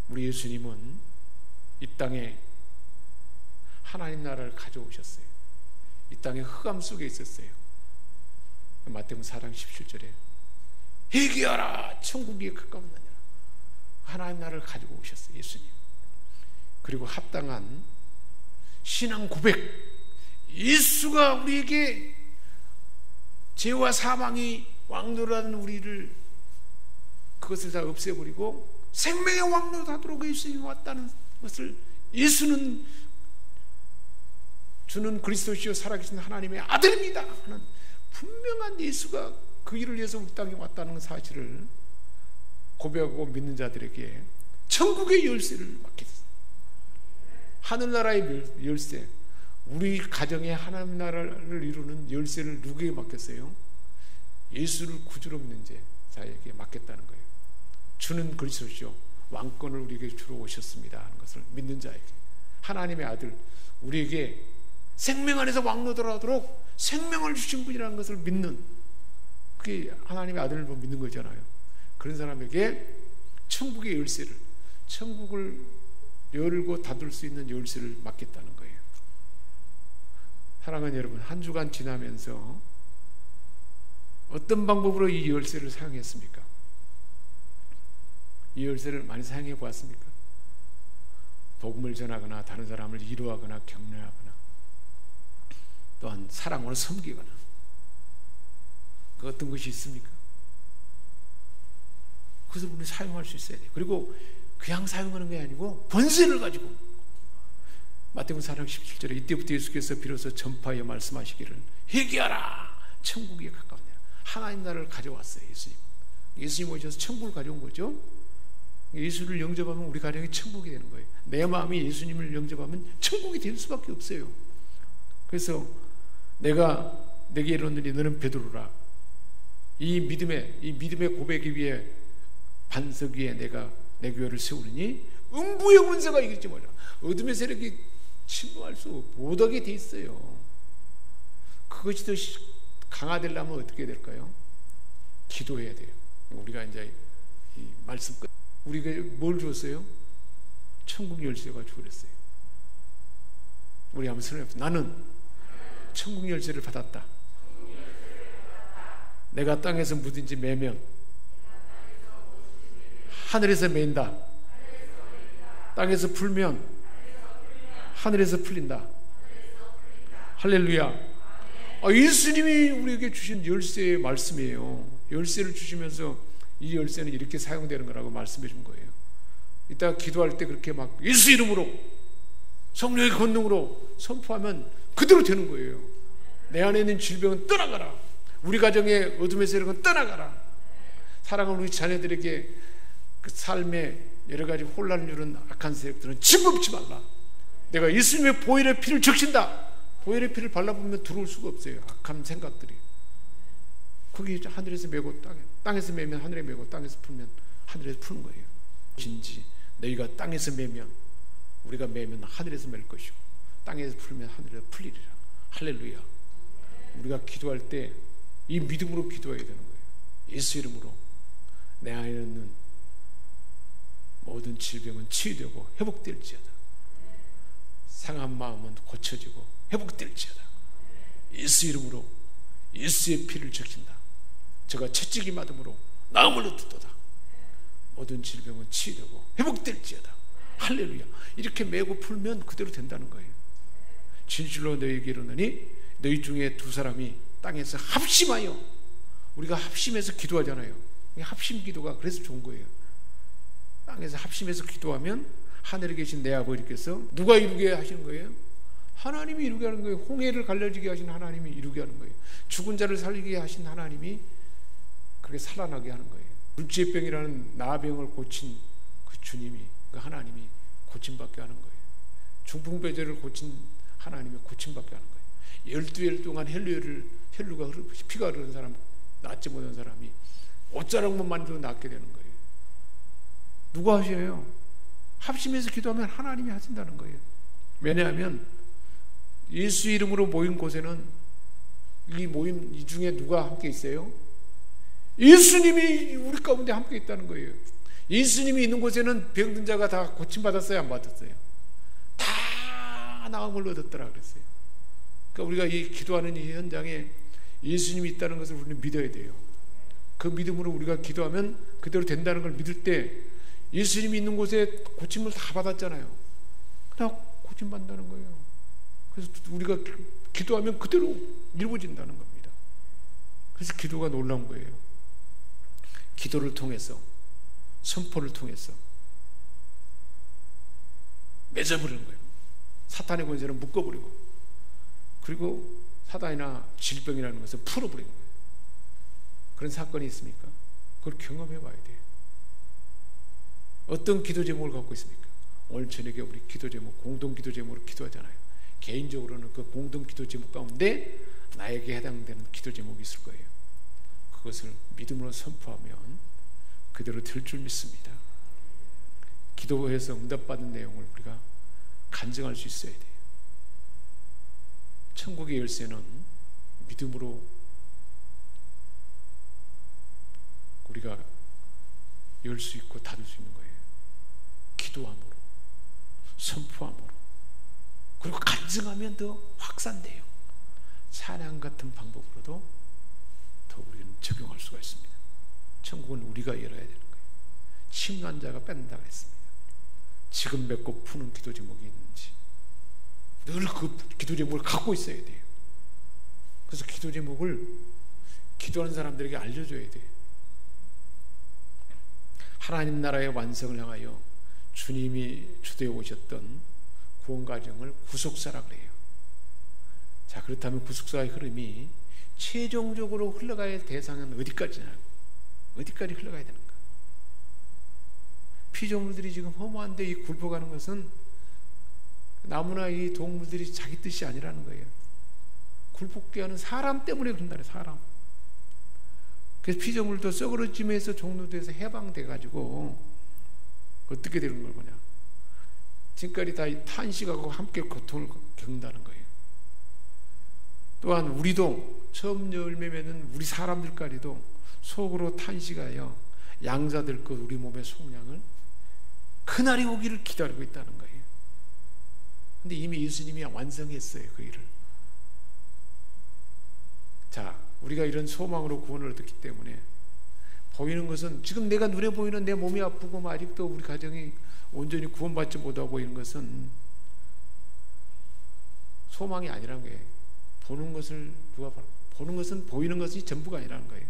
우리 예수님은 이 땅에 하나님 나라를 가져오셨어요. 이 땅에 흑암 속에 있었어요. 마태복음 4장 17절에 회개하라 천국이 가까웠느니라. 하나님 나라를 가지고 오셨어요, 예수님. 그리고 합당한 신앙 고백, 예수가 우리에게 죄와 사망이 왕노라는 우리를 그것을 다 없애버리고 생명의 왕노하도록 예수님이 왔다는 것을, 예수는 주는 그리스도시요 살아계신 하나님의 아들입니다 하는 분명한 예수가 그 일을 위해서 우리 땅에 왔다는 사실을 고백하고 믿는 자들에게 천국의 열쇠를 맡겼어요. 하늘나라의 열쇠, 우리 가정의 하나님 나라를 이루는 열쇠를 누구에게 맡겼어요? 예수를 구주로 믿는 자에게 맡겼다는 거예요. 주는 그리스도시요 왕권을 우리에게 주러 오셨습니다 하는 것을 믿는 자에게, 하나님의 아들, 우리에게 생명 안에서 왕노하도록 생명을 주신 분이라는 것을 믿는, 그게 하나님의 아들을 믿는 거잖아요. 그런 사람에게 천국의 열쇠를, 천국을 열고 닫을 수 있는 열쇠를 맡겠다는 거예요. 사랑하는 여러분, 한 주간 지나면서 어떤 방법으로 이 열쇠를 사용했습니까? 이 열쇠를 많이 사용해 보았습니까? 복음을 전하거나 다른 사람을 위로하거나 격려하거나 또한 사랑으로 섬기거나, 그 어떤 것이 있습니까? 그것을 우리 사용할 수 있어야 돼요. 그리고 그냥 사용하는 게 아니고 권세를 가지고, 마태복음 4장 17절에 이때부터 예수께서 비로소 전파하여 말씀하시기를 회개하라 천국이 가까웠느니라. 하나님 나라를 가져왔어요. 예수님 오셔서 천국을 가져온 거죠. 예수를 영접하면 우리 가정이 천국이 되는 거예요. 내 마음이 예수님을 영접하면 천국이 될 수밖에 없어요. 그래서 내가 내게 이르노니 너는 베드로라. 이 믿음의 고백 위에, 반석 위에 내가 내 교회를 세우느니 음부의 권세가 이기지 못하라. 어둠의 세력이 침범할 수 못하게 돼 있어요. 그것이 더 강화되려면 어떻게 될까요? 기도해야 돼요. 우리가 이제 이 말씀 끝, 우리가 뭘 주었어요? 천국 열쇠가 주었어요. 우리 한번 설명해봅시다. 나는 천국 열쇠를 받았다. 내가 땅에서 무든지 매면 하늘에서 매인다. 땅에서 풀면 하늘에서 풀린다. 할렐루야. 예수님이 우리에게 주신 열쇠의 말씀이에요. 열쇠를 주시면서 이 열쇠는 이렇게 사용되는 거라고 말씀해 준 거예요. 이따 기도할 때 그렇게 막 예수 이름으로 성령의 권능으로 선포하면 그대로 되는 거예요. 내 안에 있는 질병은 떠나가라. 우리 가정의 어둠의 세력은 떠나가라. 사랑하는 우리 자녀들에게 그 삶의 여러 가지 혼란을 주는 악한 세력들은 침범치 말라. 내가 예수님의 보혈의 피를 적신다. 보혈의 피를 발라보면 들어올 수가 없어요. 악한 생각들이. 그게 하늘에서 메고 땅에서 매면 하늘에 메고 땅에서 풀면 하늘에서 푸는 거예요. 진지 너희가 땅에서 매면, 우리가 매면 하늘에서 맬 것이고 땅에서 풀면 하늘에서 풀리리라. 할렐루야. 우리가 기도할 때 이 믿음으로 기도해야 되는 거예요. 예수 이름으로 내 안에 있는 모든 질병은 치유되고 회복될지어다. 상한 마음은 고쳐지고 회복될지어다. 예수 이름으로 예수의 피를 적신다. 저가 채찍이 맞음으로 나음을 얻었도다. 모든 질병은 치유되고 회복될지어다. 할렐루야. 이렇게 메고 풀면 그대로 된다는 거예요. 진실로 너희에게 이르노니 너희 중에 두 사람이 땅에서 합심하여, 우리가 합심해서 기도하잖아요. 합심 기도가 그래서 좋은 거예요. 땅에서 합심해서 기도하면 하늘에 계신 내 아버지께서 누가 이루게 하시는 거예요? 하나님이 이루게 하는 거예요. 홍해를 갈라지게 하신 하나님이 이루게 하는 거예요. 죽은 자를 살리게 하신 하나님이 그렇게 살아나게 하는 거예요. 불치병이라는 나병을 고친 그 주님이, 그 하나님이 고침받게 하는 거예요. 중풍배제를 고친 하나님이 고침받게 하는 거예요. 12일 동안 혈루가 피가 흐르는 사람, 낫지 못한 사람이 옷자락만 만져도 낫게 되는 거예요. 누가 하셔요? 합심해서 기도하면 하나님이 하신다는 거예요. 왜냐하면 예수 이름으로 모인 곳에는 이 모임 중에 누가 함께 있어요? 예수님이 우리 가운데 함께 있다는 거예요. 예수님이 있는 곳에는 병든 자가 다 고침받았어요, 안 받았어요? 다 나음을 얻었더라 그랬어요. 그러니까 우리가 이 기도하는 이 현장에 예수님이 있다는 것을 우리는 믿어야 돼요. 그 믿음으로 우리가 기도하면 그대로 된다는 걸 믿을 때 예수님이 있는 곳에 고침을 다 받았잖아요. 다 고침받는다는 거예요. 그래서 우리가 기도하면 그대로 이루어진다는 겁니다. 그래서 기도가 놀라운 거예요. 기도를 통해서, 선포를 통해서 맺어버리는 거예요. 사탄의 권세는 묶어버리고, 그리고 사단이나 질병이라는 것을 풀어버리는 거예요. 그런 사건이 있습니까? 그걸 경험해 봐야 돼요. 어떤 기도 제목을 갖고 있습니까? 오늘 저녁에 우리 기도 제목, 공동 기도 제목으로 기도하잖아요. 개인적으로는 그 공동 기도 제목 가운데 나에게 해당되는 기도 제목이 있을 거예요. 그것을 믿음으로 선포하면 그대로 될 줄 믿습니다. 기도해서 응답받은 내용을 우리가 간증할 수 있어야 돼요. 천국의 열쇠는 믿음으로 우리가 열 수 있고 닫을 수 있는 거예요. 기도함으로, 선포함으로, 그리고 간증하면 더 확산돼요. 찬양 같은 방법으로도 더 우리는 적용할 수가 있습니다. 천국은 우리가 열어야 되는 거예요. 침노한 자가 뺀다고 했습니다. 지금 맺고 푸는 기도 제목이 있는지 늘 그 기도 제목을 갖고 있어야 돼요. 그래서 기도 제목을 기도하는 사람들에게 알려줘야 돼요. 하나님 나라의 완성을 향하여 주님이 주도해 오셨던 구원 과정을 구속사라 그래요. 자, 그렇다면 구속사의 흐름이 최종적으로 흘러가야 할 대상은 어디까지냐? 어디까지 흘러가야 되는가? 피조물들이 지금 허무한데 이 굴복하는 것은 나무나 이 동물들이 자기 뜻이 아니라는 거예요. 굴복게 하는 사람 때문에 그런다네, 사람. 그래서 피조물도 썩어짐에서 종로돼서 해방돼 가지고 어떻게 되는 걸 거냐? 지금까지 다 탄식하고 함께 고통을 겪는다는 거예요. 또한 우리도 처음 열매 맺는 우리 사람들까지도 속으로 탄식하여 양자될 것 우리 몸의 속량을 그날이 오기를 기다리고 있다는 거예요. 근데 이미 예수님이 완성했어요, 그 일을. 자, 우리가 이런 소망으로 구원을 얻었기 때문에 보이는 것은 지금 내가 눈에 보이는 내 몸이 아프고 아직도 우리 가정이 온전히 구원받지 못하고 있는 것은 소망이 아니라는 거예요. 보는 것을 누가 봐요? 보는 것은 보이는 것이 전부가 아니라는 거예요.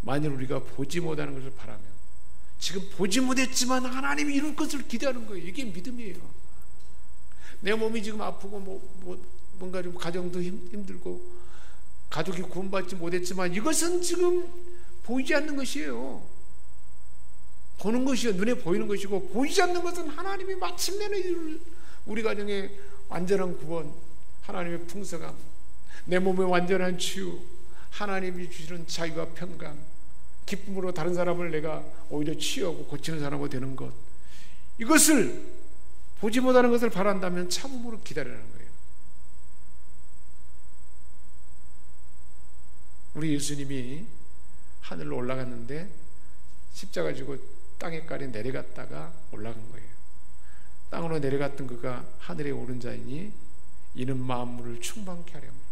만일 우리가 보지 못하는 것을 바라면 지금 보지 못했지만 하나님이 이룰 것을 기대하는 거예요. 이게 믿음이에요. 내 몸이 지금 아프고 뭔가 좀 가정도 힘들고 가족이 구원받지 못했지만 이것은 지금 보이지 않는 것이에요. 보는 것이요, 눈에 보이는 것이고, 보이지 않는 것은 하나님이 마침내는 우리 가정의 완전한 구원, 하나님의 풍성함, 내 몸의 완전한 치유, 하나님이 주시는 자유와 평강, 기쁨으로 다른 사람을 내가 오히려 치유하고 고치는 사람으로 되는 것, 이것을 보지 못하는 것을 바란다면 참음으로 기다리라는 거예요. 우리 예수님이 하늘로 올라갔는데 십자가 지고 땅에까지 내려갔다가 올라간 거예요. 땅으로 내려갔던 그가 하늘에 오른 자이니 이는 만물을 충만케 하려 합니다.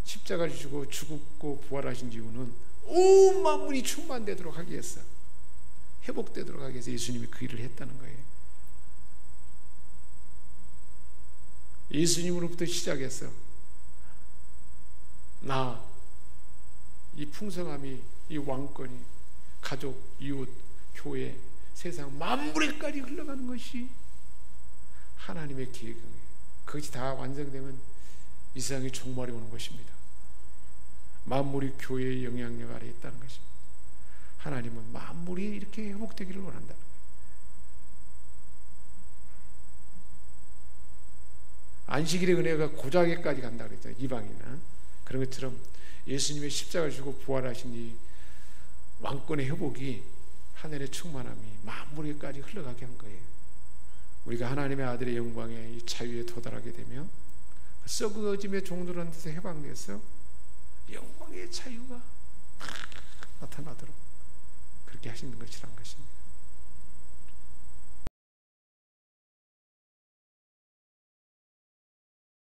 십자가 지고 죽고 부활하신 이유는 온 만물이 충만되도록 하기 위해서, 회복되도록 하기 위해서 예수님이 그 일을 했다는 거예요. 예수님으로부터 시작해서 이 풍성함이, 이 왕권이 가족, 이웃, 교회, 세상 만물에까지 흘러가는 것이 하나님의 계획이에요. 그것이 다 완성되면 이 세상에 종말이 오는 것입니다. 만물이 교회의 영향력 아래에 있다는 것입니다. 하나님은 만물이 이렇게 회복되기를 원한다는 거예요. 안식일의 은혜가 고작에까지 간다 그랬죠. 이방이나 그런 것처럼 예수님의 십자가를 지고 부활하신 이 왕권의 회복이 하늘의 충만함이 만물에까지 흘러가게 한 거예요. 우리가 하나님의 아들의 영광의 이 자유에 도달하게 되면 썩어짐의 종들한 데서 해방돼서 영광의 자유가 나타나도록 그렇게 하시는 것이란 것입니다.